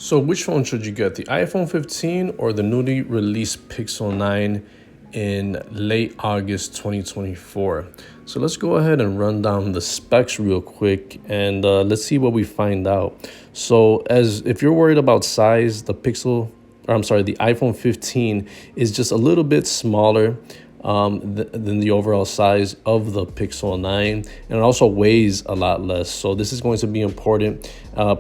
So which phone should you get, the iPhone 15 or the newly released Pixel 9 in late August 2024? So let's go ahead and run down the specs real quick and let's see what we find out. So as if you're worried about size, the iPhone 15 is just a little bit smaller than the overall size of the Pixel 9, and it also weighs a lot less. So this is going to be important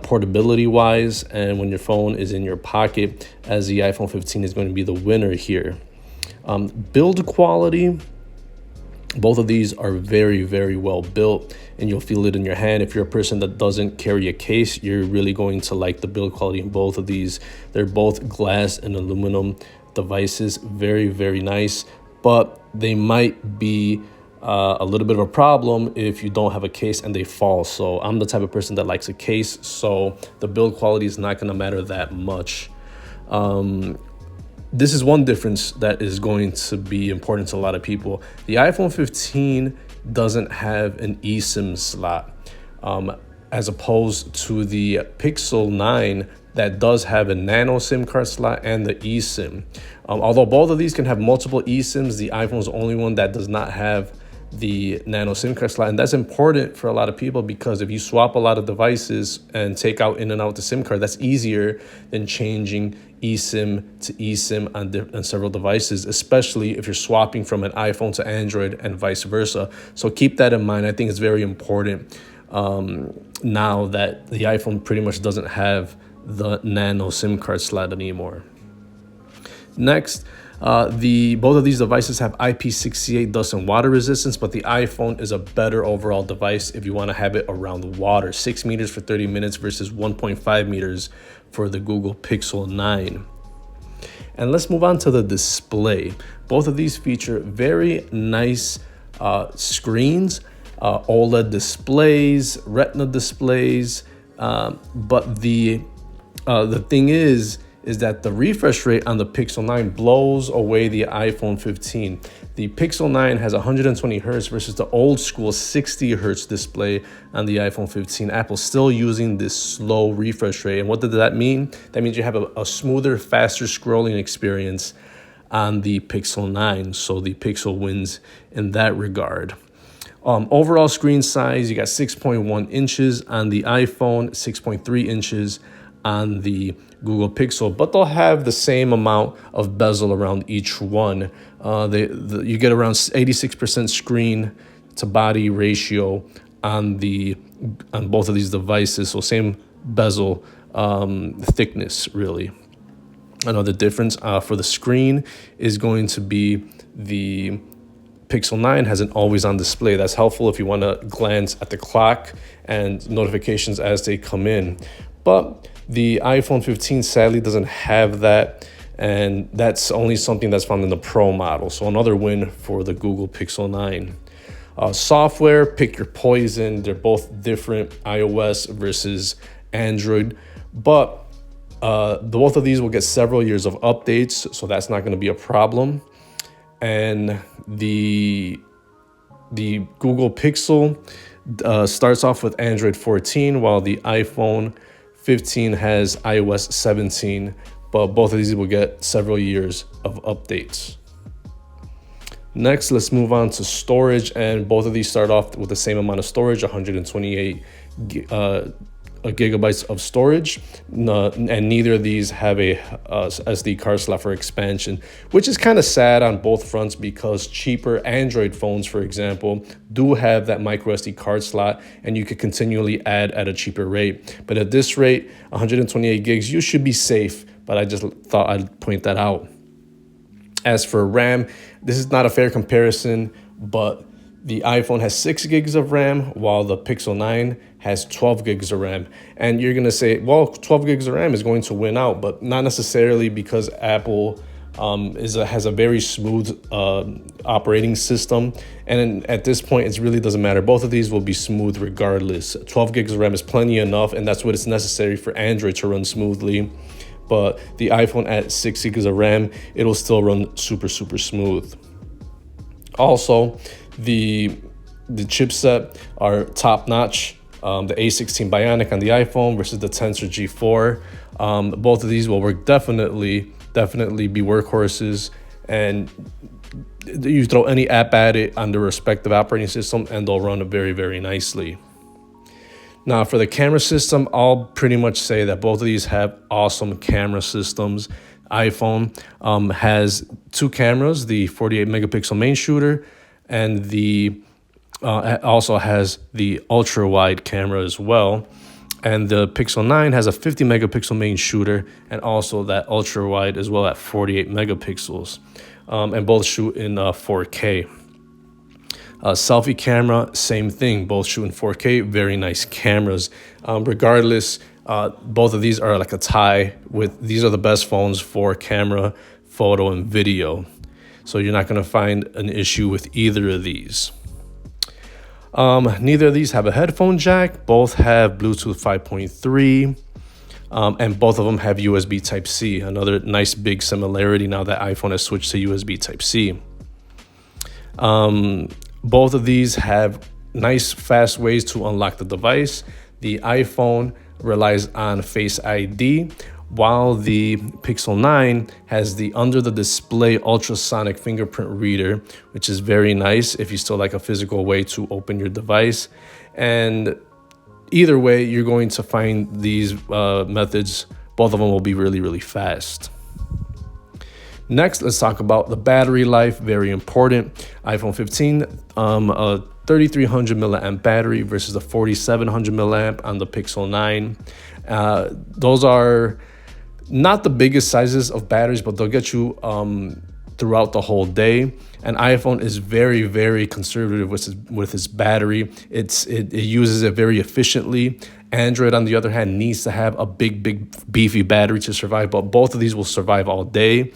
portability wise, and when your phone is in your pocket, as the iPhone 15 is going to be the winner here. Build quality, both of these are very, very well built, and you'll feel it in your hand. If you're a person that doesn't carry a case, you're really going to like the build quality in both of these. They're both glass and aluminum devices, very, very nice, but they might be a little bit of a problem if you don't have a case and they fall. So I'm the type of person that likes a case, so the build quality is not going to matter that much. This is one difference that is going to be important to a lot of people. The iPhone 15 doesn't have an eSIM slot, as opposed to the Pixel 9 that does have a nano SIM card slot and the eSIM. Although both of these can have multiple eSIMs, the iPhone is the only one that does not have the nano SIM card slot. And that's important for a lot of people because if you swap a lot of devices and take out in and out the SIM card, that's easier than changing eSIM to eSIM on several devices, especially if you're swapping from an iPhone to Android and vice versa. So keep that in mind. I think it's very important now that the iPhone pretty much doesn't have the nano SIM card slot anymore. Next, both of these devices have IP68 dust and water resistance, but the iPhone is a better overall device if you want to have it around water. 6 meters for 30 minutes versus 1.5 meters for the Google Pixel 9. And let's move on to the display. Both of these feature very nice screens, OLED displays, Retina displays, but the thing is that the refresh rate on the Pixel 9 blows away the iPhone 15. The Pixel 9 has 120 hertz versus the old school 60 hertz display on the iPhone 15. Apple's still using this slow refresh rate. And what does that mean? That means you have a smoother, faster scrolling experience on the Pixel 9. So the Pixel wins in that regard. Overall screen size, you got 6.1 inches on the iPhone, 6.3 inches on the Google Pixel, but they'll have the same amount of bezel around each one. You get around 86% screen to body ratio on both of these devices, so same bezel thickness really. Another difference for the screen is going to be the Pixel 9 has an always-on display. That's helpful if you want to glance at the clock and notifications as they come in. But the iPhone 15 sadly doesn't have that, and that's only something that's found in the Pro model. So another win for the Google Pixel 9. Software, pick your poison. They're both different, iOS versus Android, but both of these will get several years of updates, so that's not going to be a problem. And the Google Pixel starts off with Android 14, while the iPhone 15 has iOS 17, but both of these will get several years of updates. Next, let's move on to storage, and both of these start off with the same amount of storage, 128 gigabytes of storage, and neither of these have a SD card slot for expansion, which is kind of sad on both fronts because cheaper Android phones, for example, do have that micro SD card slot, and you could continually add at a cheaper rate. But at this rate, 128 gigs, you should be safe, but I just thought I'd point that out. As for RAM, this is not a fair comparison, but the iPhone has 6 gigs of RAM, while the Pixel 9 has 12 gigs of RAM. And you're going to say, well, 12 gigs of RAM is going to win out, but not necessarily, because Apple has a very smooth operating system. And at this point, it really doesn't matter. Both of these will be smooth regardless. 12 gigs of RAM is plenty enough, and that's what is necessary for Android to run smoothly. But the iPhone at 6 gigs of RAM, it'll still run super, super smooth. Also, the chipset are top notch. The A16 Bionic on the iPhone versus the Tensor G4 Both of these will work definitely be workhorses, and you throw any app at it on the respective operating system and they'll run very, very nicely. Now, for the camera system, I'll pretty much say that both of these have awesome camera systems. iPhone has two cameras, the 48 megapixel main shooter, and the also has the ultra wide camera as well. And the Pixel 9 has a 50 megapixel main shooter and also that ultra wide as well at 48 megapixels. And both shoot in 4K. Selfie camera, same thing, both shoot in 4K, very nice cameras. Regardless, both of these are like a tie with, these are the best phones for camera, photo, and video. So you're not going to find an issue with either of these. Neither of these have a headphone jack. Both have Bluetooth 5.3, and both of them have USB Type-C. Another nice big similarity now that iPhone has switched to USB Type-C. Both of these have nice, fast ways to unlock the device. The iPhone relies on Face ID, while the Pixel 9 has the under-the-display ultrasonic fingerprint reader, which is very nice if you still like a physical way to open your device. And either way, you're going to find these methods, both of them will be really, really fast. Next, let's talk about the battery life, very important. iPhone 15, a 3300 milliamp battery versus the 4700 milliamp on the Pixel 9. Those are not the biggest sizes of batteries, but they'll get you throughout the whole day. And iPhone is very, very conservative with its battery. It uses it very efficiently. Android, on the other hand, needs to have a big, beefy battery to survive, but both of these will survive all day.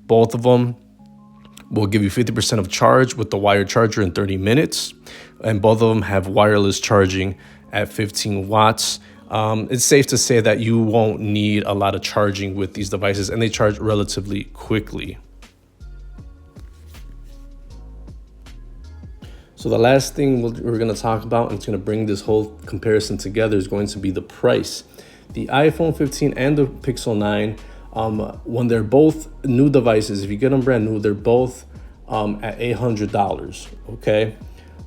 Both of them will give you 50% of charge with the wired charger in 30 minutes. And both of them have wireless charging at 15 watts. It's safe to say that you won't need a lot of charging with these devices, and they charge relatively quickly. So the last thing we're going to talk about, and it's going to bring this whole comparison together, is going to be the price. The iPhone 15 and the Pixel 9, when they're both new devices, if you get them brand new, they're both at $800, okay?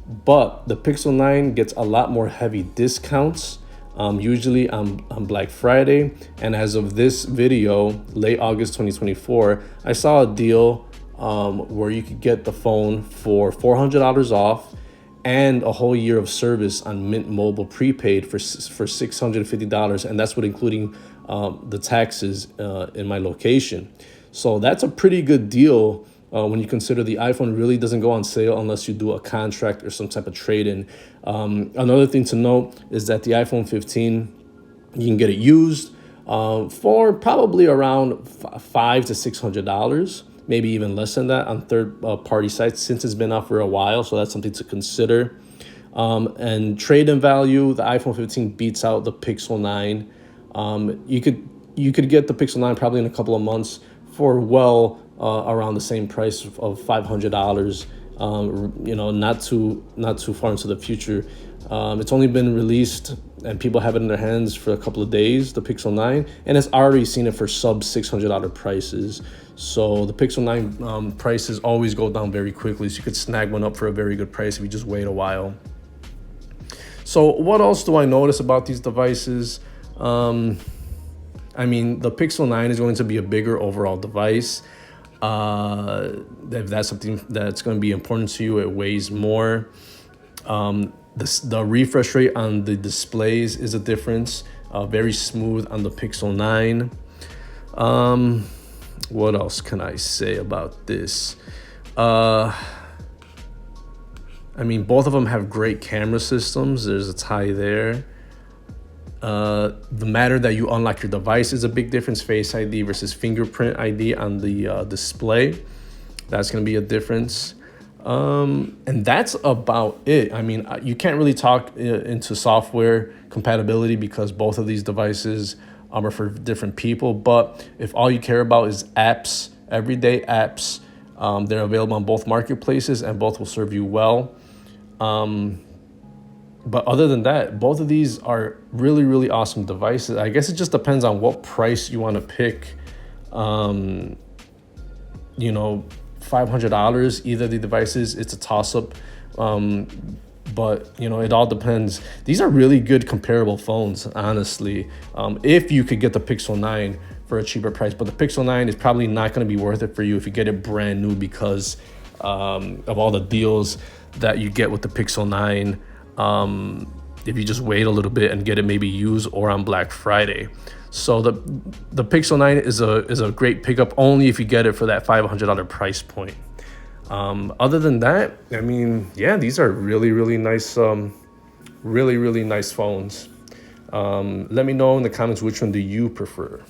But the Pixel 9 gets a lot more heavy discounts, usually on Black Friday. And as of this video, late August 2024, I saw a deal where you could get the phone for $400 off and a whole year of service on Mint Mobile prepaid for $650, and that's with including the taxes in my location. So that's a pretty good deal when you consider the iPhone really doesn't go on sale unless you do a contract or some type of trade-in. Another thing to note is that the iPhone 15, you can get it used for probably around $500 to $600. Maybe even less than that on third-party sites since it's been out for a while. So that's something to consider. And trade-in value, the iPhone 15 beats out the Pixel 9. You could get the Pixel 9 probably in a couple of months for around the same price of $500. Not too far into the future. It's only been released and people have it in their hands for a couple of days, the Pixel 9, and it's already seen it for sub $600 prices. So the Pixel 9 prices always go down very quickly, so you could snag one up for a very good price if you just wait a while. So what else do I notice about these devices? The Pixel 9 is going to be a bigger overall device. If that's something that's going to be important to you, it weighs more. The refresh rate on the displays is a difference. Very smooth on the Pixel 9. What else can I say about this? Both of them have great camera systems. There's a tie there. The matter that you unlock your device is a big difference. Face ID versus fingerprint ID on the display. That's going to be a difference. And that's about it. You can't really talk into software compatibility because both of these devices are for different people. But if all you care about is apps, everyday apps, they're available on both marketplaces and both will serve you well. But other than that, both of these are really, really awesome devices. I guess it just depends on what price you want to pick. Um, you know, $500, either of the devices, it's a toss up. Um, but it all depends. These are really good comparable phones, honestly. If you could get the Pixel 9 for a cheaper price, but the Pixel 9 is probably not going to be worth it for you if you get it brand new, because of all the deals that you get with the Pixel 9. If you just wait a little bit and get it maybe used or on Black Friday. So the Pixel 9 is a great pickup only if you get it for that $500 price point. Other than that, I mean, yeah, these are really, really nice, really, really nice phones. Let me know in the comments which one do you prefer.